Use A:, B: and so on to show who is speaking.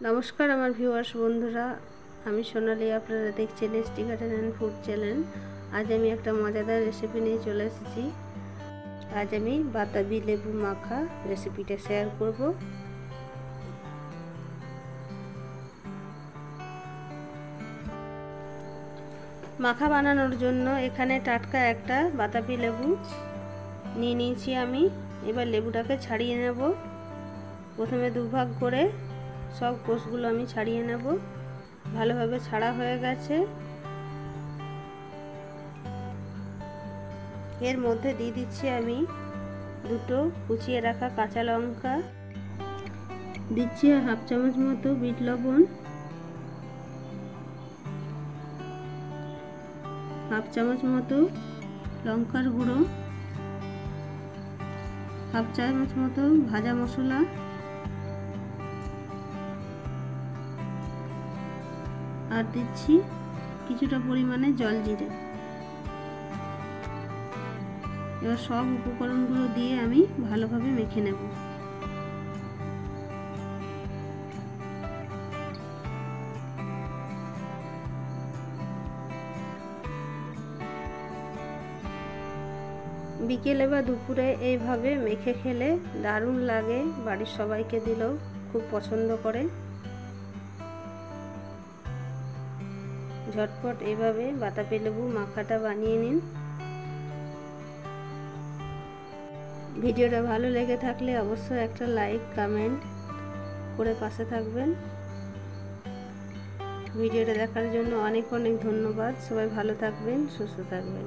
A: নমস্কার আমার ভিউয়ার্স বন্ধুরা, আমি সোনালি। আপনারা দেখছেন ST garden and food channel. আজ আমি একটা মজাদার রেসিপি নিয়ে চলে এসেছি। আজ আমি বাতাবি লেবু মাখা রেসিপিটা শেয়ার করব। মাখা বানানোর জন্য এখানে টাটকা একটা বাতাবি লেবু নিয়ে নিয়েছি আমি। এবার লেবুটাকে ছাড়িয়ে নেব। প্রথমে দুভাগ করে সব কোষগুলো আমি ছাড়িয়ে নেব। ভালোভাবে ছাড়া হয়ে গেছে। এর মধ্যে দিয়ে দিচ্ছি আমি দুটো কুচিয়ে রাখা কাঁচা লঙ্কা, দিচ্ছি হাফ চামচ মতো বিট লবণ, হাফ চামচ মতো লঙ্কার গুঁড়ো, হাফ চামচ মতো ভাজা মশলা, আর দিচ্ছি কিছুটা পরিমাণে জল জিরে। এবার সব উপকরণগুলো দিয়ে আমি ভালোভাবে মেখে নেব। বিকেলে বা দুপুরে এইভাবে মেখে খেলে দারুণ লাগে। বাড়ির সবাইকে দিলেও খুব পছন্দ করে। ঝটপট এইভাবে বাতাবি লেবু মাখাটা বানিয়ে নিন। ভিডিওটা ভালো লেগে থাকলে অবশ্যই একটা লাইক কমেন্ট করে পাশে থাকবেন। ভিডিওটা দেখার জন্য অনেক অনেক ধন্যবাদ। সবাই ভালো থাকবেন, সুস্থ থাকবেন।